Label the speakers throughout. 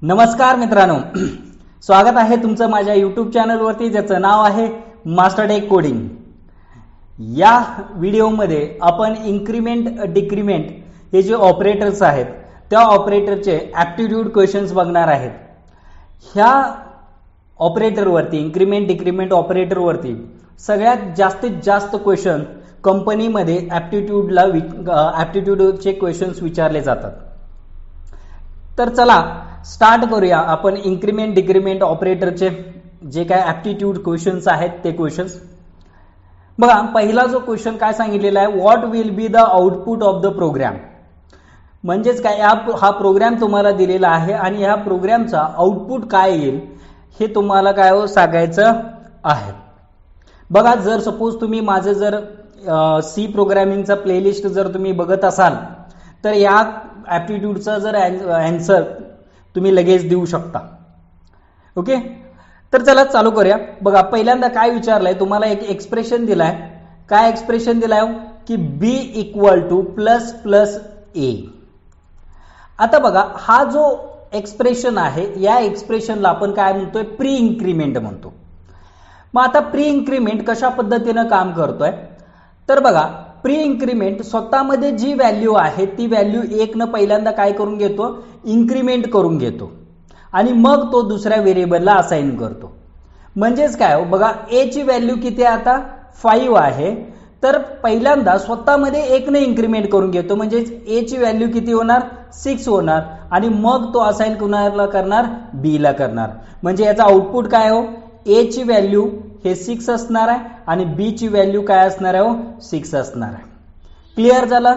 Speaker 1: नमस्कार मित्रांनो, स्वागत आहे तुमचं माझ्या YouTube चॅनलवरती ज्याचं नाव आहे मास्टर टेक कोडिंग। या व्हिडिओमध्ये आपण इन्क्रीमेंट डिक्रीमेंट हे जे ऑपरेटर्स आहेत त्या ऑपरेटरचे ॲप्टिट्यूड क्वेश्चन्स बघणार आहेत। ह्या ऑपरेटरवरती इन्क्रीमेंट डिक्रीमेंट ऑपरेटरवरती सगळ्यात जास्तीत जास्त क्वेश्चन कंपनीमध्ये ॲप्टिट्यूडचे क्वेश्चन्स विचारले जातात। तर चला स्टार्ट करूया आपण इन्क्रीमेंट डिक्रीमेंट ऑपरेटरचे जे काय ॲप्टिट्यूड क्वेश्चन्स आहेत ते क्वेश्चन्स बघा। पहिला जो क्वेश्चन काय सांगितलेला आहे, what will be the output of the program, म्हणजेच काय हा प्रोग्राम तुम्हाला दिलेला आहे आणि ह्या प्रोग्रामचा आउटपुट काय येईल हे तुम्हाला काय सांगायचं आहे। बघा, जर सपोज तुम्ही माझे जर सी प्रोग्रामिंगचा प्लेलिस्ट जर तुम्ही बघत असाल तर या ॲप्टिट्यूडचा जर आन्सर तुम्ही लगेच देऊ शकता। ओके, तर चला चालू करूया। बघा, पहिल्यांदा काय विचारलंय तुम्हाला, एक एक्सप्रेशन दिलाय। काय एक्सप्रेशन दिलाय की b equal two plus plus ए। आता बघा, हा जो एक्सप्रेशन आहे या एक्सप्रेशनला आपण काय म्हणतोय, प्री इन्क्रीमेंट म्हणतो। मग आता प्री इन्क्रीमेंट कशा पद्धतीनं काम करतोय, तर बघा प्री इन्क्रीमेंट स्वतःमध्ये जी व्हॅल्यू आहे ती व्हॅल्यू 1 न पहिल्यांदा काय करून घेतो, इन्क्रीमेंट करून घेतो आणि मग तो दुसऱ्या व्हेरिएबलला असाइन करतो। म्हणजेच काय बघा, ए ची व्हॅल्यू किती आहे आता 5 आहे, तर पहिल्यांदा स्वतःमध्ये 1 ने इन्क्रीमेंट करून घेतो, म्हणजे ए ची व्हॅल्यू किती होणार 6 होणार आणि मग तो असाइन कुणाला करणार, बी ला करणार। म्हणजे याचा आउटपुट काय हो, ए ची व्हॅल्यू हे 6 असणार आहे आणि बी ची व्हॅल्यू काय असणार आहे, 6 असणार आहे। क्लिअर झालं?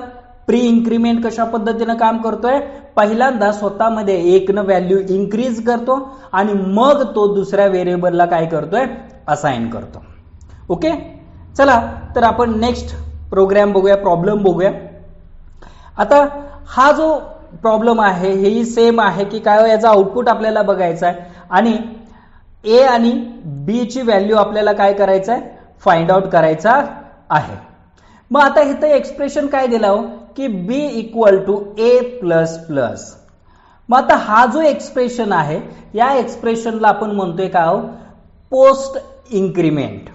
Speaker 1: प्री इन्क्रीमेंट कशा पद्धतीनं काम करतोय, पहिल्यांदा स्वतःमध्ये 1 न व्हॅल्यू इन्क्रीज करतो आणि मग तो दुसऱ्या व्हेरिएबलला काय करतोय, असाइन करतो। ओके, चला तर आपण नेक्स्ट प्रोग्राम बघूया, प्रॉब्लेम बघूया। आता हा जो प्रॉब्लेम आहे हेही सेम आहे की काय, याचा आउटपुट आपल्याला बघायचा आहे आणि ए आणि बी ची व्हॅल्यू आपल्याला काय करायचं आहे, फाइंड आउट करायचा आहे। मग आता इथं एक्सप्रेशन काय दिला हो की b equal to a plus plus. मग आता हा जो एक्सप्रेशन आहे या एक्सप्रेशनला आपण म्हणतोय काय हो, पोस्ट इन्क्रीमेंट।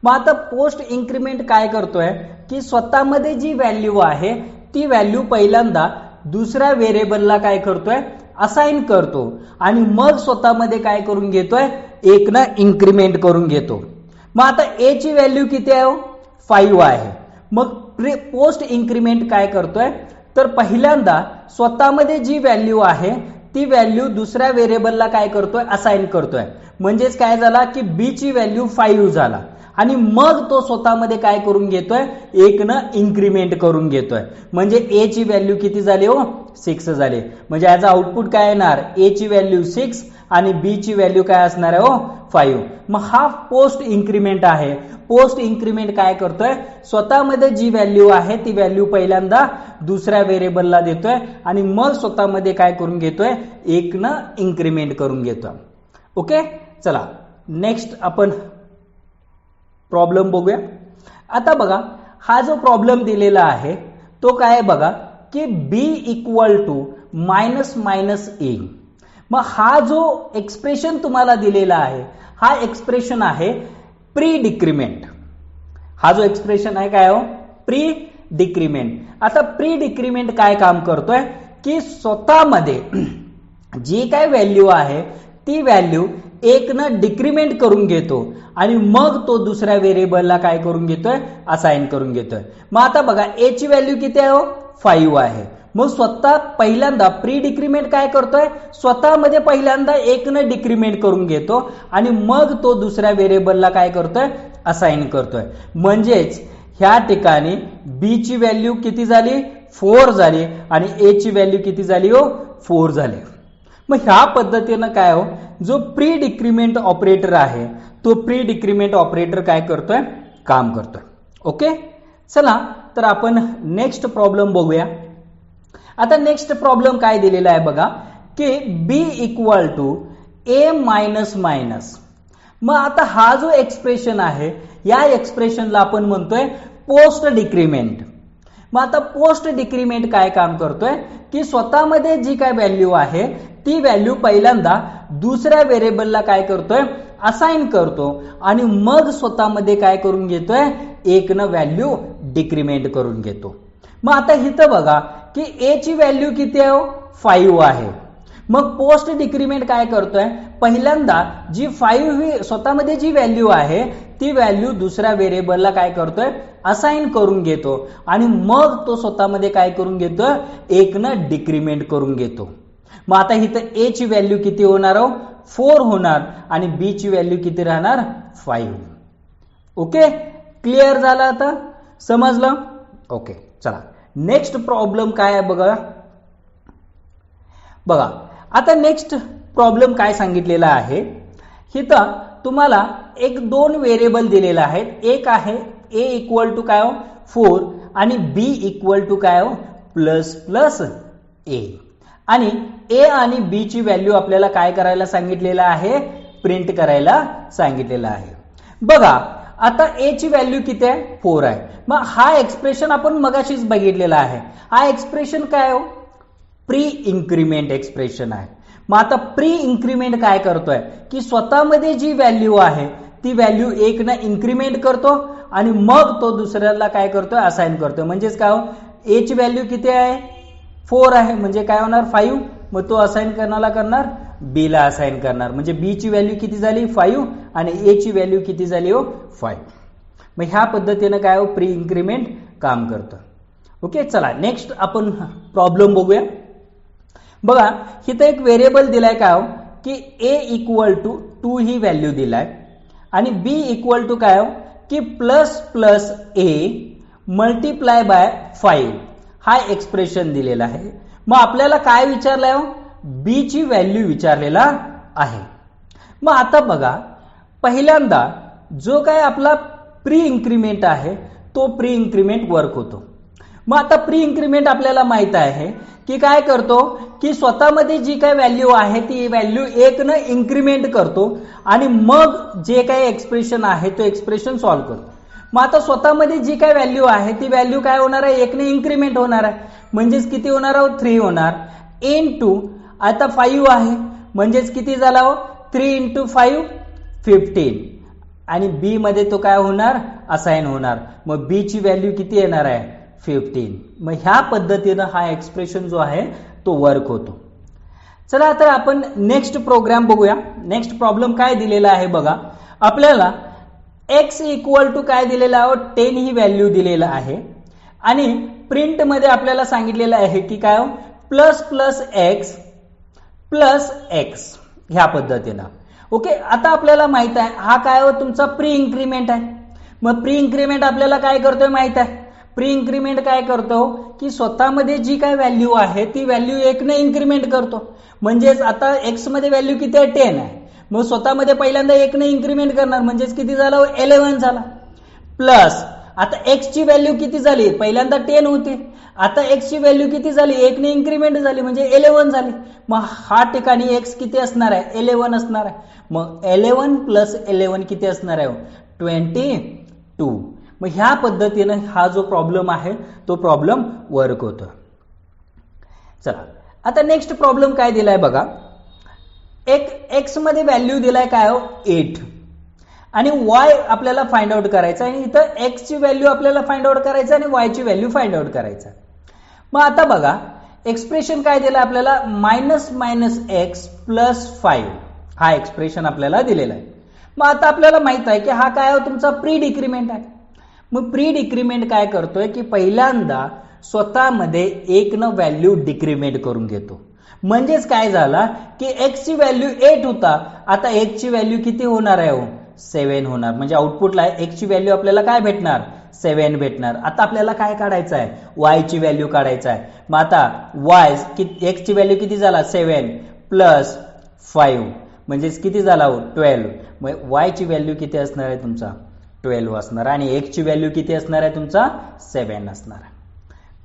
Speaker 1: मग आता पोस्ट इन्क्रीमेंट काय करतोय की स्वतःमध्ये जी व्हॅल्यू आहे ती व्हॅल्यू पहिल्यांदा दुसऱ्या व्हेरिएबलला काय करतोय, असाइन करतो आणि मग स्वतःमध्ये काय करून घेतोय, 1 न इन्क्रीमेंट करून घेतो। मग आता ए ची व्हॅल्यू किती आहे, 5 आहे। मग पोस्ट इन्क्रीमेंट काय करतोय, तर पहिल्यांदा स्वतःमध्ये जी व्हॅल्यू आहे ती व्हॅल्यू दुसऱ्या व्हेरिएबलला काय करतोय, असाइन करतोय। म्हणजेच काय झाला की बी ची व्हॅल्यू 5 झाला आणि मग तो स्वतःमध्ये काय करून घेतोय, 1 न इन्क्रीमेंट करून घेतोय। म्हणजे ए ची व्हॅल्यू किती झाली हो, 6 झाली। म्हणजे याचा आउटपुट काय येणार, ए ची व्हॅल्यू 6 आणि बी ची व्हॅल्यू काय असणार आहे हो, 5। मग हा पोस्ट इन्क्रीमेंट आहे। पोस्ट इन्क्रीमेंट काय करतोय, स्वतःमध्ये जी व्हॅल्यू आहे ती व्हॅल्यू पहिल्यांदा दुसऱ्या व्हेरिएबलला देतोय आणि मग स्वतःमध्ये काय करून घेतोय, 1 न इन्क्रीमेंट करून घेतोय। ओके, चला नेक्स्ट आपण प्रॉब्लेम बघूया। आता बघा, हा जो प्रॉब्लेम दिलेला आहे तो काय बघा की b equal to minus minus ए। मग हा जो एक्सप्रेशन तुम्हाला दिलेला आहे हा एक्सप्रेशन आहे प्री डिक्रीमेंट। हा जो एक्सप्रेशन आहे काय हो, प्री डिक्रीमेंट। आता प्री डिक्रीमेंट काय काम करतोय की स्वतःमध्ये जी काय व्हॅल्यू आहे ती व्हॅल्यू 1 न डिक्रीमेंट करून घेतो आणि मग तो दुसऱ्या व्हेरिएबलला काय करून घेतोय, असाइन करून घेतोय। मग आता बघा, ए ची व्हॅल्यू किती आहे हो, 5 आहे। मग स्वतः पहिल्यांदा प्री डिक्रीमेंट काय करतोय, स्वतःमध्ये पहिल्यांदा 1 न डिक्रीमेंट करून घेतो आणि मग तो दुसऱ्या व्हेरिएबलला काय करतोय, असाइन करतोय। म्हणजेच ह्या ठिकाणी बी ची व्हॅल्यू किती झाली, 4 झाली आणि ए ची व्हॅल्यू किती झाली हो, 4 झाली। मग ह्या पद्धतीनं काय हो, जो प्री डिक्रीमेंट ऑपरेटर आहे तो प्री डिक्रीमेंट ऑपरेटर काय करतोय, काम करतोय। ओके, चला तर आपण नेक्स्ट प्रॉब्लेम बघूया। आता नेक्स्ट प्रॉब्लेम काय दिलेला आहे बघा की b equal to a minus minus. मग आता हा जो एक्सप्रेशन आहे या एक्सप्रेशनला आपण म्हणतोय पोस्ट डिक्रीमेंट। मग आता पोस्ट डिक्रीमेंट काय काम करतोय की स्वतःमध्ये जी काय व्हॅल्यू आहे ती व्हॅल्यू पहिल्यांदा दुसऱ्या व्हेरिएबलला काय करतोय, असाइन करतो आणि मग स्वतःमध्ये काय करून घेतोय, एक न व्हॅल्यू डिक्रीमेंट करून घेतो. मग आता इथं बघा की ए ची व्हॅल्यू किती आहे, 5 आहे. मग पोस्ट डिक्रीमेंट काय करतोय, पहिल्यांदा जी 5 ही स्वतःमध्ये जी व्हॅल्यू आहे ती व्हॅल्यू दुसऱ्या व्हेरिएबलला काय करतोय, असाइन करून घेतो आणि मग तो स्वतःमध्ये काय करून घेतोय, एक न डिक्रीमेंट करून घेतो. मग आता इथं ए ची व्हॅल्यू किती होणार, 4 होणार आणि बी ची व्हॅल्यू किती राहणार, 5. ओके, क्लिअर झालं, आता समजलं. ओके, चला नेक्स्ट प्रॉब्लेम काय आहे बघा. बघा आता नेक्स्ट प्रॉब्लेम काय सांगितलेला आहे, इथं तुम्हाला एक 2 व्हेरिएबल दिलेला आहे. एक आहे ए इक्वल टू काय 4 आणि बी इक्वल टू काय प्लस प्लस ए. आणि ए आणि बी ची व्हॅल्यू आपल्याला काय करायला सांगितलेलं आहे, प्रिंट करायला सांगितलेलं आहे. बघा आता ए ची व्हॅल्यू किती आहे, 4 आहे. मग हा एक्सप्रेशन आपण मगाशीच बघितलेला आहे. हा एक्सप्रेशन काय प्री इन्क्रीमेंट एक्सप्रेशन आहे. मग आता प्री इन्क्रीमेंट काय करतोय की स्वतःमध्ये जी व्हॅल्यू आहे ती व्हॅल्यू एक ना इन्क्रीमेंट करतो आणि मग तो दुसऱ्याला काय करतोय, असाइन करतोय. म्हणजेच काय ए ची व्हॅल्यू किती आहे, 4 आहे, म्हणजे काय होणार 5. मग तो असाइन करणारा करणार बी ला असाइन करणार, म्हणजे बी ची व्हॅल्यू किती झाली 5 आणि ए ची व्हॅल्यू किती झाली 5. मग ह्या पद्धतीने काय प्री इन्क्रीमेंट काम करतं. ओके, चला नेक्स्ट आपण प्रॉब्लेम बघूया. बघा इथं एक व्हेरिएबल दिलाय काय की ए इक्वल टू 2 ही व्हॅल्यू दिलाय आणि बी इक्वल टू काय की plus plus A multiply by 5 हा एक्सप्रेशन दिलेला आहे. मग आपल्याला काय विचारलंय, बी ची व्हॅल्यू विचारलेला आहे. मग आता बघा पहिल्यांदा जो काय आपला प्री इन्क्रीमेंट आहे तो प्री इन्क्रीमेंट वर्क होतो. मग आता प्री इन्क्रीमेंट आपल्याला माहित आहे की काय करतो की स्वतःमध्ये जी काय व्हॅल्यू आहे ती व्हॅल्यू एक न इन्क्रीमेंट करतो आणि मग जे काही एक्सप्रेशन आहे तो एक्सप्रेशन सॉल्व्ह करतो. मग आता स्वतःमध्ये जी काय व्हॅल्यू आहे ती व्हॅल्यू काय होणार आहे, एक ने इन्क्रीमेंट होणार आहे. म्हणजेच किती होणार 3 होणार इनटू आता 5 आहे म्हणजेच किती झाला 3 इंटू 5 15 आणि बी मध्ये तो काय होणार, असाइन होणार. मग बी ची व्हॅल्यू किती येणार आहे 15. मग ह्या पद्धतीनं हा एक्सप्रेशन जो आहे तो वर्क होतो. चला आता आपण नेक्स्ट प्रोग्राम बघूया. नेक्स्ट प्रॉब्लेम काय दिलेला आहे बघा. आपल्याला x इक्वल टू काय दिलेला आहे 10 ही व्हॅल्यू दिलेला आहे आणि प्रिंट मध्ये आपल्याला सांगितलेलं आहे की काय plus plus x plus x ह्या पद्धतीनं. ओके, आता आपल्याला माहित आहे हा काय तुमचा प्री इन्क्रीमेंट आहे. मग प्री इन्क्रीमेंट आपल्याला काय करतोय माहित आहे, प्री इन्क्रीमेंट काय करतो की स्वतःमध्ये जी काय व्हॅल्यू आहे ती व्हॅल्यू एक ने इन्क्रीमेंट करतो. म्हणजेच आता एक्स मध्ये व्हॅल्यू किती आहे 10 आहे. मग स्वतःमध्ये पहिल्यांदा एक ने इन्क्रीमेंट करणार म्हणजेच किती झाला 11 झाला. प्लस आता एक्स ची व्हॅल्यू किती झाली, पहिल्यांदा 10 होती, आता एक्स ची व्हॅल्यू किती झाली, एक ने इन्क्रीमेंट झाली म्हणजे 11 झाली. मग हा ठिकाणी एक्स किती असणार आहे 11 असणार आहे. मग 11 प्लस 11 किती असणार आहे 22. मग ह्या पद्धतीने हा जो प्रॉब्लेम आहे तो प्रॉब्लेम वर्क होतो. चला आता नेक्स्ट प्रॉब्लेम काय दिलाय बघा. एक एक्स मध्ये व्हॅल्यू दिलाय काय 8 आणि वाय आपल्याला फाइंड आउट करायचं आहे. इथं एक्स ची व्हॅल्यू आपल्याला फाइंड आउट करायचं आणि वाय ची व्हॅल्यू फाइंड आउट करायचं. मग आता बघा एक्सप्रेशन काय दिलं आपल्याला मायनस मायनस एक्स प्लस 5 हा एक्सप्रेशन आपल्याला दिलेला आहे. मग आता आपल्याला माहित आहे की हा काय तुमचा प्री डिक्रीमेंट आहे. मग प्री डिक्रीमेंट काय करतोय की पहिल्यांदा स्वतःमध्ये एक न व्हॅल्यू डिक्रीमेंट करून घेतो. म्हणजेच काय झाला की एक्स ची व्हॅल्यू 8 होता, आता एक्स ची व्हॅल्यू किती होणार आहे 7 होणार. म्हणजे आउटपुटला एक्स ची व्हॅल्यू आपल्याला काय भेटणार 7 भेटणार. आता आपल्याला काय काढायचं आहे वाय ची व्हॅल्यू काढायचं आहे. मग आता वाय एक्स ची व्हॅल्यू किती झाला 7 प्लस 5 म्हणजेच किती झाला 12. मग वाय ची व्हॅल्यू किती असणार आहे तुमचा 12 असणार आणि एक्स ची व्हॅल्यू किती असणार आहे तुमचा 7 असणार आहे.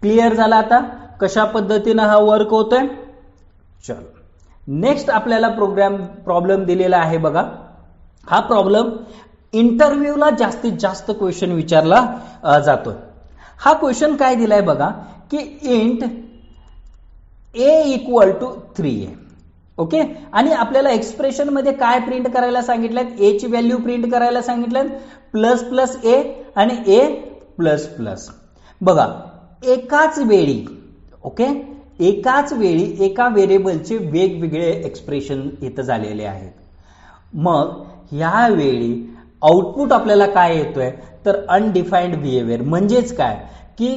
Speaker 1: क्लिअर झाला आता कशा पद्धतीनं हा वर्क होतोय. चलो नेक्स्ट आपल्याला प्रॉब्लेम दिलेला आहे बघा. हा प्रॉब्लेम इंटरव्ह्यूला जास्तीत जास्त क्वेश्चन विचारला जातो. हा क्वेश्चन काय दिलाय बघा की इंट ए इक्वल टू 3 आहे ओके, आणि आपल्याला एक्सप्रेशन मध्ये काय प्रिंट करायला सांगितलं, ए ची व्हॅल्यू प्रिंट करायला सांगितलं, प्लस प्लस ए आणि ए प्लस प्लस. बघा एकाच वेळी, ओके, एकाच वेळी एका व्हेरिएबलचे वेगवेगळे एक्सप्रेशन इथं झालेले आहेत. मग ह्यावेळी आउटपुट आपल्याला काय येतोय तर अनडिफाईन्ड बिहेवियर. म्हणजेच काय की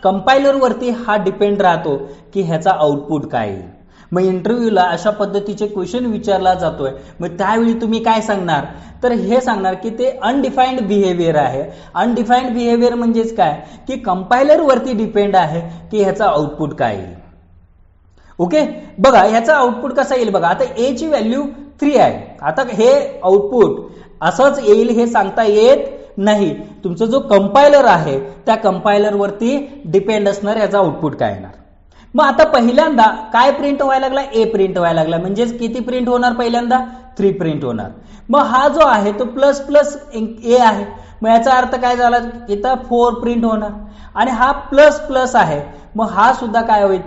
Speaker 1: कंपायलरवरती हा डिपेंड राहतो की ह्याचा आउटपुट काय येईल. मग इंटरव्ह्यूला अशा पद्धतीचे क्वेश्चन विचारला जातोय, मग त्यावेळी तुम्ही काय सांगणार तर हे सांगणार की ते अनडिफाईन्ड बिहेवियर आहे. अनडिफाईन्ड बिहेवियर म्हणजेच काय की कंपायलरवरती डिपेंड आहे की ह्याचा आउटपुट काय येईल. ओके, बघा ह्याचा आउटपुट कसा येईल. बघा आता ए ची व्हॅल्यू 3 आहे. आता हे आउटपुट असंच येईल हे सांगता येत नाही. तुमचा जो कंपायलर आहे त्या कंपायलरवरती डिपेंड असणार याचा आउटपुट काय येणार. मग आता पहिल्यांदा काय प्रिंट व्हायला लागला, ए प्रिंट व्हायला लागला. म्हणजेच किती प्रिंट होणार, पहिल्यांदा 3 प्रिंट होणार. मग हा जो आहे तो प्लस प्लस ए आहे, मग याचा अर्थ काय झाला, इथं 4 प्रिंट होणार. आणि हा प्लस प्लस आहे, मग हा सुद्धा काय होईल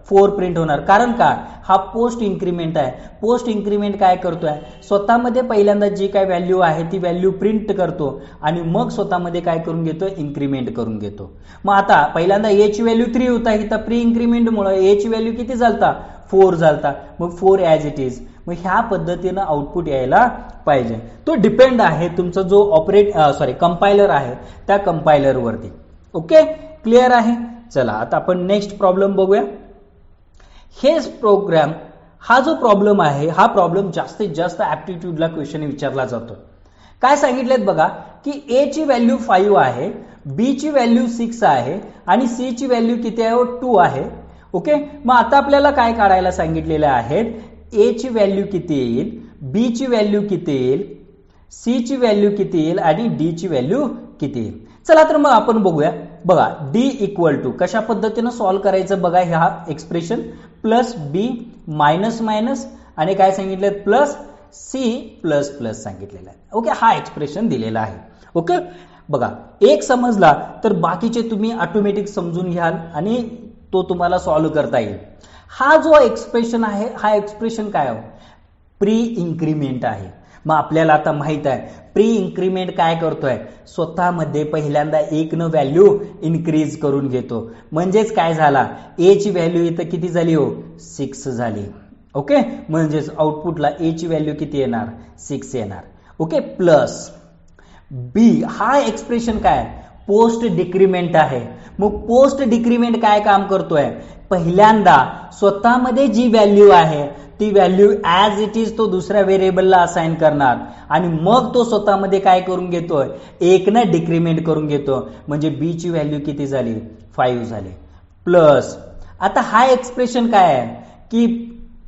Speaker 1: 4 प्रिंट होणार. कारण का, हा पोस्ट इन्क्रीमेंट आहे. पोस्ट इन्क्रीमेंट काय करतोय, स्वतःमध्ये पहिल्यांदा जी काय व्हॅल्यू आहे ती व्हॅल्यू प्रिंट करतो आणि मग स्वतःमध्ये काय करून घेतो, इन्क्रीमेंट करून घेतो. मग आता पहिल्यांदा ए ची व्हॅल्यू 3 होता, इथं प्री इन्क्रीमेंटमुळे ए ची व्हॅल्यू किती झालता, 4 झालता. मग 4 ॲज इट इज. मग ह्या पद्धतीनं आउटपुट यायला पाहिजे. तो डिपेंड आहे तुमचा जो कंपायलर आहे त्या कंपायलरवरती. ओके, क्लिअर आहे. चला आता आपण नेक्स्ट प्रॉब्लेम बघूया. हेच प्रोग्राम, हा जो प्रॉब्लेम आहे हा प्रॉब्लेम जास्तीत जास्त ऍप्टिट्यूडला क्वेश्चन विचारला जातो. काय सांगितलेत बघा की ए ची व्हॅल्यू 5 आहे, बी ची व्हॅल्यू 6 आहे आणि सी ची व्हॅल्यू किती आहे, 2 आहे. ओके, मग आता आपल्याला काय काढायला सांगितलेले आहेत, ए ची व्हॅल्यू किती येईल, बी ची व्हॅल्यू किती येईल, सी ची व्हॅल्यू किती येईल आणि डी ची व्हॅल्यू किती येईल. चला तर मग आपण बघूया. बघा डी इक्वल टू कशा पद्धतीनं सॉल्व्ह करायचं बघा. ह्या एक्सप्रेशन प्लस बी मायनस मायनस आणि काय सांगितलं प्लस सी प्लस प्लस सांगितलेलं आहे. ओके, हा एक्सप्रेशन दिलेला आहे. ओके, बघा एक समजला तर बाकीचे तुम्ही ऑटोमॅटिक समजून घ्याल आणि तो तुम्हाला सॉल्व्ह करता येईल. हा जो एक्सप्रेशन आहे हा एक्सप्रेशन काय आहे, प्री इन्क्रीमेंट आहे. मग आपल्याला आता माहित आहे प्री इन्क्रीमेंट काय करतोय, स्वतःमध्ये पहिल्यांदा 1 न व्हॅल्यू इन्क्रीज करून घेतो. म्हणजेच काय झाला, ए ची व्हॅल्यू इथं किती झाली हो, 6 झाली. ओके, म्हणजेच आउटपुटला ए ची व्हॅल्यू किती येणार, 6 येणार. ओके, प्लस बी हा एक्सप्रेशन काय, पोस्ट डिक्रीमेंट आहे. मग पोस्ट डिक्रीमेंट काय काम करतोय, पहिल्यांदा स्वतःमध्ये जी व्हॅल्यू आहे ती व्हॅल्यू ॲज इट इज तो दुसऱ्या व्हेरिएबलला असाइन करणार आणि मग तो स्वतःमध्ये काय करून घेतोय, 1 न डिक्रीमेंट करून घेतो. म्हणजे बी ची व्हॅल्यू किती झाली, 5 झाली. प्लस आता हा एक्सप्रेशन काय आहे की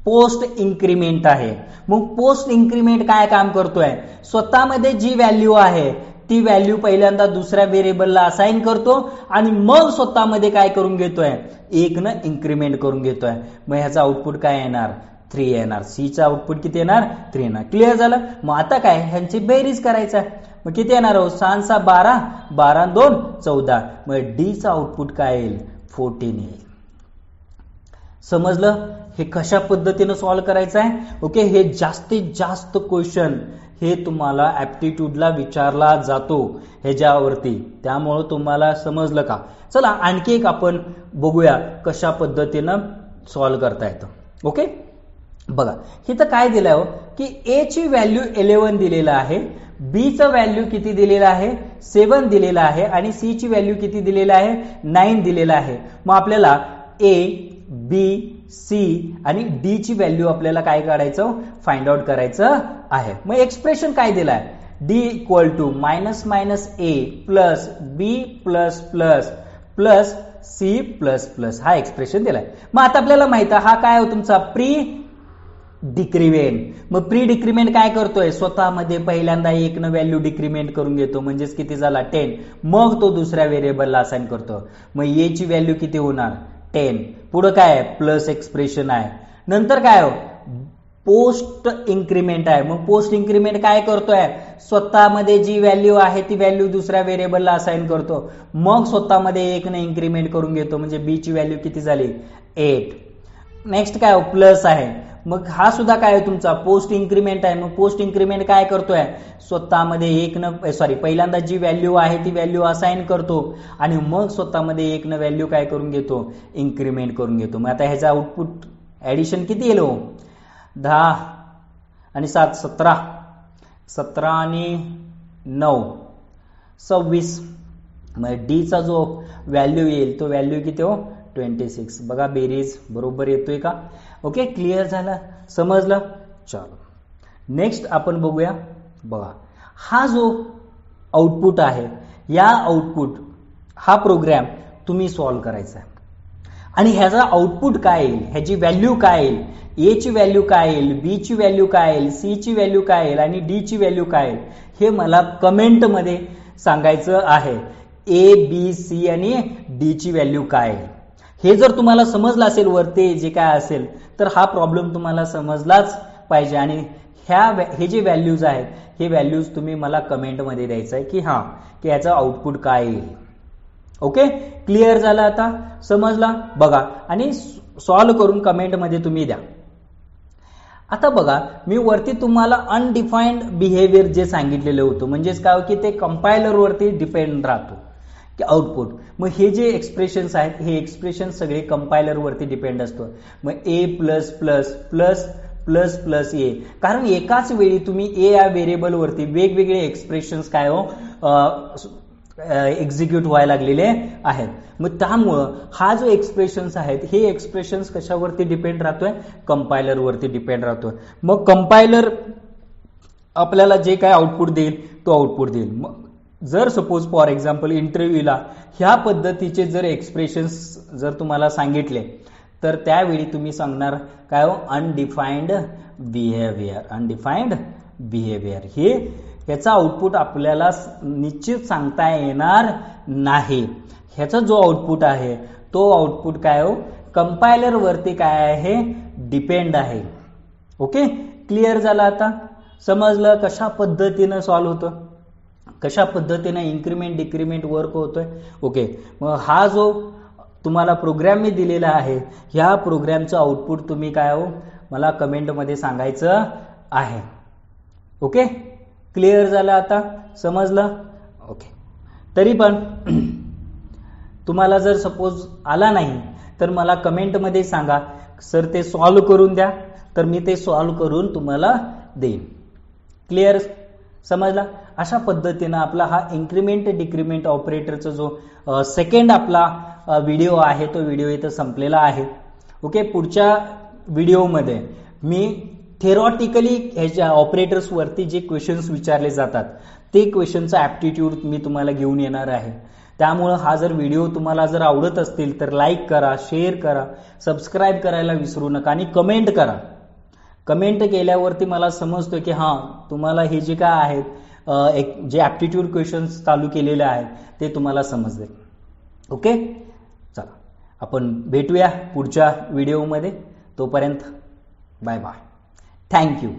Speaker 1: पोस्ट इन्क्रीमेंट आहे. मग पोस्ट इन्क्रीमेंट काय काम करतोय, स्वतःमध्ये जी व्हॅल्यू आहे ती व्हॅल्यू पहिल्यांदा दुसऱ्या व्हेरिएबलला असाइन करतो आणि मग स्वतःमध्ये काय करून घेतोय, 1 न इन्क्रीमेंट करून घेतोय. मग ह्याचा आउटपुट काय येणार, 3 येणार. सी चा आउटपुट किती येणार, 3 येणार. क्लिअर झालं. मग आता काय, ह्यांची बेरीज करायचं आहे. मग किती येणार हो, 6 6 12, 12 2 14. मग डी चा आउटपुट काय येईल, 14 येईल. समजलं हे कशा पद्धतीनं सॉल्व्ह करायचं आहे. ओके, हे जास्तीत जास्त क्वेश्चन हे तुम्हाला ऍप्टिट्यूडला विचारला जातो ह्याच्यावरती. त्यामुळं तुम्हाला समजलं का. चला आणखी एक आपण बघूया कशा पद्धतीनं सॉल्व्ह करता येतं. ओके, बघा इथं काय दिलंय हो की ए ची व्हॅल्यू 11 दिलेलं आहे, बी चं व्हॅल्यू किती दिलेलं आहे, 7 दिलेलं आहे आणि सी ची व्हॅल्यू किती दिलेलं आहे, 9 दिलेलं आहे. मग आपल्याला ए बी सी आणि डी ची व्हॅल्यू आपल्याला काय काढायचं, फाइंड आउट करायचं आहे. मग एक्सप्रेशन काय दिलाय, D equal to minus minus A plus B plus plus plus C plus plus हा एक्सप्रेशन दिलाय. मग आता आपल्याला माहित आहे हा काय हो तुमचा प्री डिक्रीमेंट. मग प्री डिक्रीमेंट काय करतोय, स्वतःमध्ये पहिल्यांदा 1 न व्हॅल्यू डिक्रीमेंट करून घेतो. म्हणजेच किती झाला, 10. मग तो दुसऱ्या व्हेरिएबलला असाइन करतो. मग ए ची व्हॅल्यू किती होणार, 10. पुढे काय आहे, प्लस एक्सप्रेशन आहे. नंतर काय हो, पोस्ट इन्क्रीमेंट आहे. मग पोस्ट इन्क्रीमेंट काय करतोय, स्वतःमध्ये जी व्हॅल्यू आहे ती व्हॅल्यू दुसऱ्या व्हेरिएबलला असाइन करतो. मग स्वतःमध्ये 1 न इन्क्रीमेंट करून घेतो. म्हणजे बी ची व्हॅल्यू किती झाली, 8. नेक्स्ट काय प्लस आहे, मग हा सुद्धा काय आहे तुमचा पोस्ट इन्क्रीमेंट आहे. मग पोस्ट इन्क्रीमेंट काय करतोय, स्वतःमध्ये एक न पहिल्यांदा जी व्हॅल्यू आहे ती व्हॅल्यू असाइन करतो आणि मग स्वतःमध्ये एक न व्हॅल्यू काय करून घेतो, इन्क्रीमेंट करून घेतो. मग आता ह्याचा आउटपुट ऍडिशन किती येलो, 10 आणि 7 17, 17 आणि 9 26. मग डी चा जो व्हॅल्यू येईल तो व्हॅल्यू किती हो, 26. बघा बेरीज बरोबर येतोय का. ओके, क्लिअर झालं, समजलं. चलो नेक्स्ट आपण बघूया. बघा हा जो आउटपुट आहे, या आउटपुट हा प्रोग्राम तुम्ही सॉल्व्ह करायचा आहे आणि ह्याचा आउटपुट काय येईल, ह्याची व्हॅल्यू काय येईल, ए ची व्हॅल्यू काय येईल, बी ची व्हॅल्यू काय येईल, सी ची व्हॅल्यू काय येईल आणि डी ची व्हॅल्यू काय येईल, हे मला कमेंटमध्ये सांगायचं आहे. ए बी सी आणि डी ची व्हॅल्यू काय आहे हे जर तुम्हाला समजलं असेल वरती जे काय असेल तर हा प्रॉब्लेम तुम्हाला समजलाच पाहिजे आणि हे जे व्हॅल्यूज आहेत हे व्हॅल्यूज तुम्ही मला कमेंटमध्ये द्यायचं आहे की हां की याचं आउटपुट काय येईल. ओके, क्लिअर झालं, आता समजला. बघा आणि सॉल्व्ह करून कमेंटमध्ये तुम्ही द्या. आता बघा मी वरती तुम्हाला अनडिफाईन्ड बिहेवियर जे सांगितलेलं होतं, म्हणजेच काय की ते कंपायलरवरती डिपेंड राहतो की आउटपुट. मग हे जे एक्सप्रेशन्स आहेत हे एक्सप्रेशन सगळे कंपायलरवरती डिपेंड असतो. मग a plus plus plus plus plus a, कारण एकाच वेळी तुम्ही ए या व्हेरिएबलवरती वेगवेगळे एक्सप्रेशन्स काय हो एक्झिक्यूट व्हायला लागलेले आहेत. मग त्यामुळं हा जो एक्सप्रेशन्स आहेत हे एक्सप्रेशन्स कशावरती डिपेंड राहतोय, कंपायलरवरती डिपेंड राहतोय. मग कंपायलर आपल्याला जे काय आउटपुट देईल तो आउटपुट देईल. मग जर सपोज फॉर एक्झाम्पल इंटरव्ह्यूला ह्या पद्धतीचे जर एक्सप्रेशन्स जर तुम्हाला सांगितले तर त्यावेळी तुम्ही सांगणार काय हो, अनडिफाईन्ड बिहेवियर. अनडिफाईन्ड बिहेवियर हे ह्याचा आउटपुट आपल्याला निश्चित सांगता येणार नाही. ह्याचा जो आउटपुट आहे तो आउटपुट काय हो कंपायलर वरती काय आहे, डिपेंड आहे. ओके, क्लिअर झालं, आता समजलं कशा पद्धतीनं सॉल्व्ह होतं, कशा पद्धतीने इन्क्रीमेंट डिक्रीमेंट वर्क होतोय. ओके, मग हा जो तुम्हाला प्रोग्राम मी दिलेला आहे ह्या प्रोग्रामचं आउटपुट तुम्ही काय हो मला कमेंटमध्ये सांगायचं आहे. ओके, क्लिअर झालं, आता समजलं. ओके, तरी पण तुम्हाला जर सपोज आला नाही तर मला कमेंटमध्ये सांगा, सर ते सॉल्व्ह करून द्या, तर मी ते सॉल्व्ह करून तुम्हाला देईन. क्लिअर, समजला. अशा पद्धतीनं आपला हा इन्क्रीमेंट डिक्रीमेंट ऑपरेटरचा जो सेकंड आपला व्हिडिओ आहे तो व्हिडिओ इथं संपलेला आहे. ओके, पुढच्या व्हिडिओमध्ये मी थेरॉटिकली ह्याच्या ऑपरेटर्सवरती जे क्वेश्चन्स विचारले जातात ते क्वेश्चनचा ॲप्टिट्यूड मी तुम्हाला घेऊन येणार आहे. त्यामुळं हा जर व्हिडिओ तुम्हाला जर आवडत असतील तर लाईक करा, शेअर करा, सबस्क्राईब करायला विसरू नका आणि कमेंट करा. कमेंट केल्यावरती मला समजतं की हां तुम्हाला हे जे काय आहेत जे ॲप्टिट्यूड क्वेश्चन्स चालू केलेले आहेत ते तुम्हाला समजले. ओके, चला आपण भेटूया पुढच्या व्हिडिओमध्ये. तोपर्यंत बाय बाय, थँक्यू.